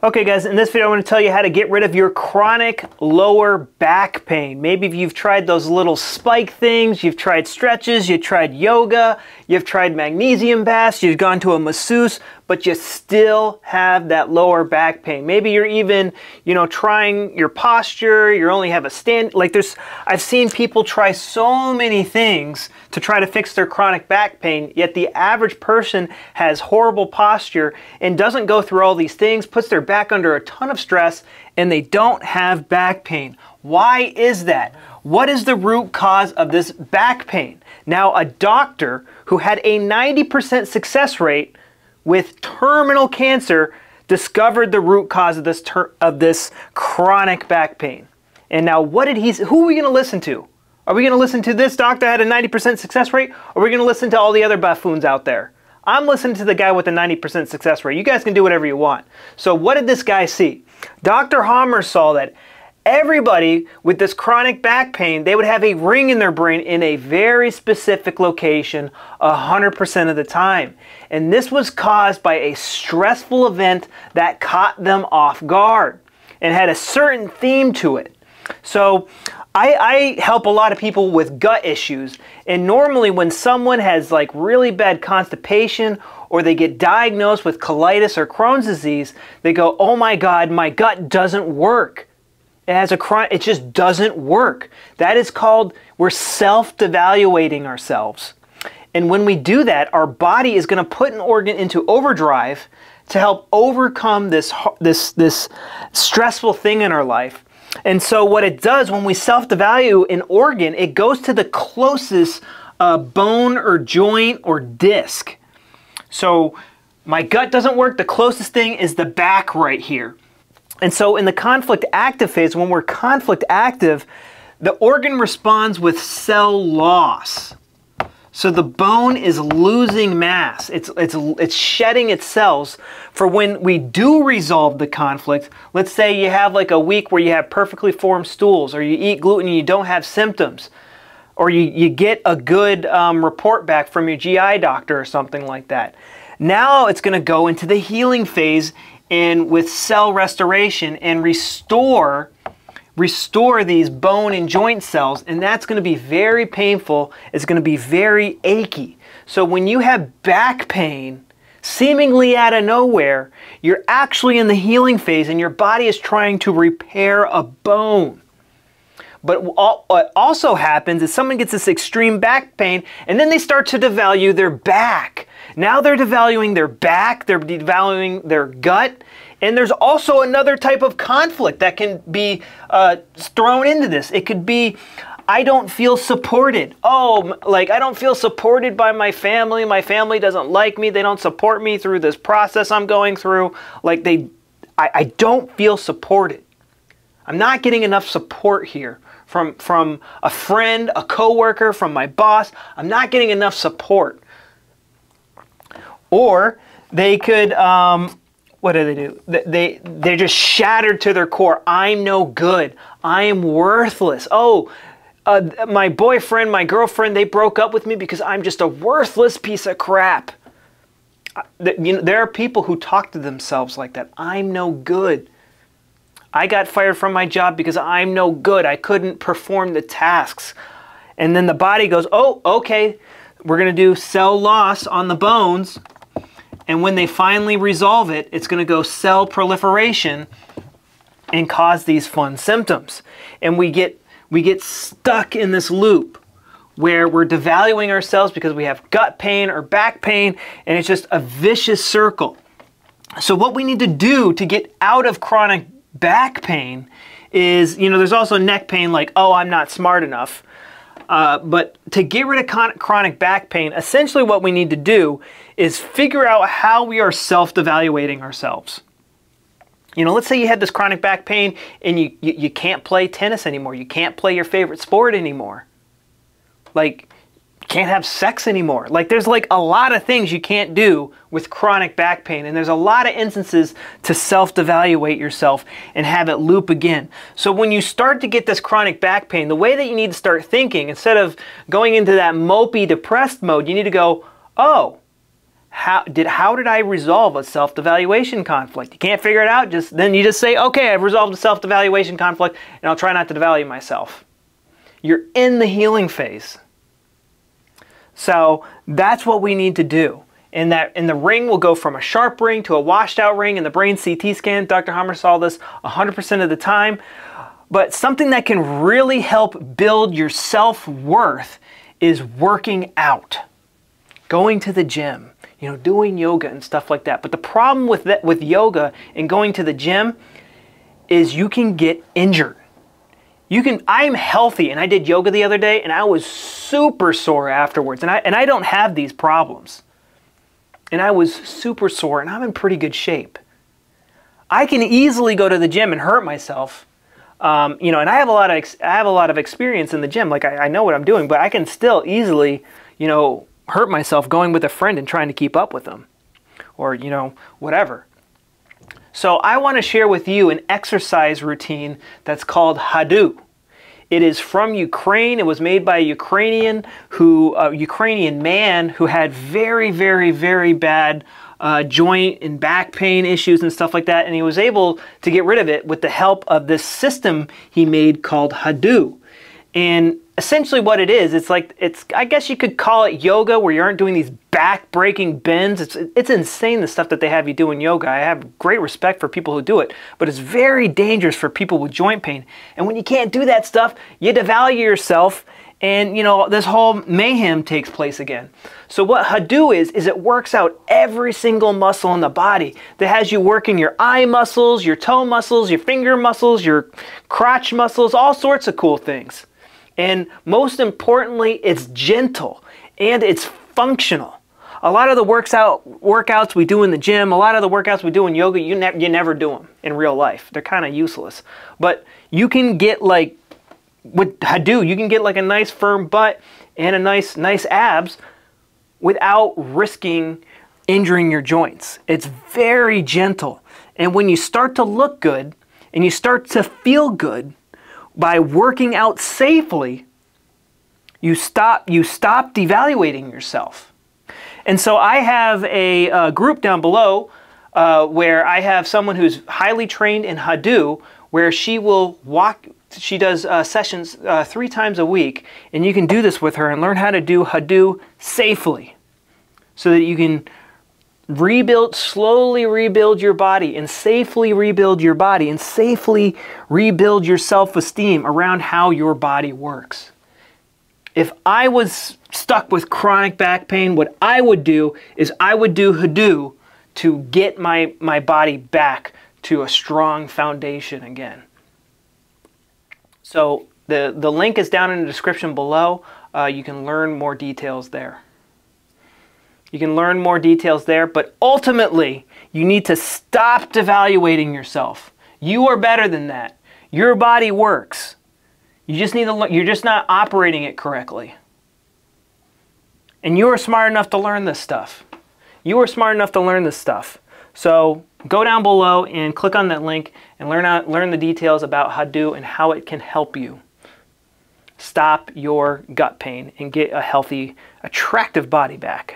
Okay guys, in this video I want to tell you how to get rid of your chronic lower back pain. Maybe if you've tried those little spike things, you've tried stretches, you've tried yoga, you've tried magnesium baths, you've gone to a masseuse, but you still have that lower back pain. Maybe you're even, trying your posture, you only have a stand, I've seen people try so many things to try to fix their chronic back pain, yet the average person has horrible posture and doesn't go through all these things, puts their back under a ton of stress, and they don't have back pain. Why is that? What is the root cause of this back pain? Now, a doctor who had a 90% success rate with terminal cancer discovered the root cause of this chronic back pain. And now who are we going to listen to? Are we going to listen to this doctor that had a 90% success rate? Or are we going to listen to all the other buffoons out there? I'm listening to the guy with the 90% success rate. You guys can do whatever you want. So what did this guy see? Dr. Hammer saw that everybody with this chronic back pain, they would have a ring in their brain in a very specific location 100% of the time. And this was caused by a stressful event that caught them off guard and had a certain theme to it. So I help a lot of people with gut issues, and normally when someone has like really bad constipation or they get diagnosed with colitis or Crohn's disease, they go, oh my God, my gut doesn't work. It just doesn't work. That is called, we're self-devaluating ourselves. And when we do that, our body is going to put an organ into overdrive to help overcome this stressful thing in our life. And so what it does when we self-devalue an organ, it goes to the closest bone or joint or disc. So my gut doesn't work. The closest thing is the back right here. And so in the conflict active phase, when we're conflict active, the organ responds with cell loss. So the bone is losing mass. It's shedding its cells for when we do resolve the conflict. Let's say you have like a week where you have perfectly formed stools, or you eat gluten and you don't have symptoms, or you get a good report back from your GI doctor or something like that. Now it's going to go into the healing phase and with cell restoration and restore these bone and joint cells, and that's going to be very painful. It's going to be very achy. So when you have back pain seemingly out of nowhere, you're actually in the healing phase and your body is trying to repair a bone. But what also happens is someone gets this extreme back pain and then they start to devalue their back. Now they're devaluing their back, they're devaluing their gut, and there's also another type of conflict that can be thrown into this. It could be, I don't feel supported. Oh, like I don't feel supported by my family doesn't like me, they don't support me through this process I'm going through. Like I don't feel supported. I'm not getting enough support here from a friend, a coworker, from my boss. I'm not getting enough support. Or they could, what do? They're just shattered to their core. I'm no good. I am worthless. Oh, my boyfriend, my girlfriend, they broke up with me because I'm just a worthless piece of crap. There are people who talk to themselves like that. I'm no good. I got fired from my job because I'm no good. I couldn't perform the tasks. And then the body goes, oh, okay, we're going to do cell loss on the bones. And when they finally resolve it, it's going to go cell proliferation and cause these fun symptoms. And we get stuck in this loop where we're devaluing ourselves because we have gut pain or back pain, and it's just a vicious circle. So what we need to do to get out of chronic back pain is, there's also neck pain, like, oh, I'm not smart enough. But to get rid of chronic back pain, essentially what we need to do is figure out how we are self-devaluating ourselves. Let's say you had this chronic back pain and you can't play tennis anymore. You can't play your favorite sport anymore. Like, you can't have sex anymore. Like, there's like a lot of things you can't do with chronic back pain. And there's a lot of instances to self-devaluate yourself and have it loop again. So when you start to get this chronic back pain, the way that you need to start thinking, instead of going into that mopey, depressed mode, you need to go, oh, how did I resolve a self-devaluation conflict? You can't figure it out, then you just say, okay, I've resolved a self-devaluation conflict and I'll try not to devalue myself. You're in the healing phase. So that's what we need to do. And the ring will go from a sharp ring to a washed out ring in the brain CT scan. Dr. Hammer saw this 100% of the time. But something that can really help build your self-worth is working out, going to the gym, doing yoga and stuff like that. But the problem with yoga and going to the gym is you can get injured. I'm healthy, and I did yoga the other day, and I was super sore afterwards. And I don't have these problems. And I was super sore, and I'm in pretty good shape. I can easily go to the gym and hurt myself. And I have a lot of experience in the gym. Like I know what I'm doing, but I can still easily, hurt myself going with a friend and trying to keep up with them, or whatever. So I want to share with you an exercise routine that's called Hadu. It is from Ukraine. It was made by a Ukrainian man who had very, very, very bad joint and back pain issues and stuff like that, and he was able to get rid of it with the help of this system he made called Hadu. And essentially what it is, I guess you could call it yoga, where you aren't doing these back-breaking bends. It's insane the stuff that they have you do in yoga. I have great respect for people who do it, but it's very dangerous for people with joint pain. And when you can't do that stuff, you devalue yourself, and this whole mayhem takes place again. So what Hadu is it works out every single muscle in the body. That has you working your eye muscles, your toe muscles, your finger muscles, your crotch muscles, all sorts of cool things. And most importantly, it's gentle and it's functional. A lot of the workouts we do in the gym, a lot of the workouts we do in yoga, you never do them in real life. They're kind of useless. But you can get with Hadu, you can get a nice firm butt and a nice abs without risking injuring your joints. It's very gentle. And when you start to look good and you start to feel good by working out safely, you stop devaluating yourself. And so I have a group down below where I have someone who's highly trained in Hadu, where she does sessions 3 times a week, and you can do this with her and learn how to do Hadu safely, so that you can slowly rebuild your body, and safely rebuild your body, and safely rebuild your self-esteem around how your body works. If I was stuck with chronic back pain, what I would do is I would do Hadu to get my body back to a strong foundation again. So the link is down in the description below. You can learn more details there. You can learn more details there, but ultimately, you need to stop devaluating yourself. You are better than that. Your body works. You just need to you're just not operating it correctly. And you are smart enough to learn this stuff. You are smart enough to learn this stuff. So go down below and click on that link and learn the details about Hadu and how it can help you stop your gut pain and get a healthy, attractive body back.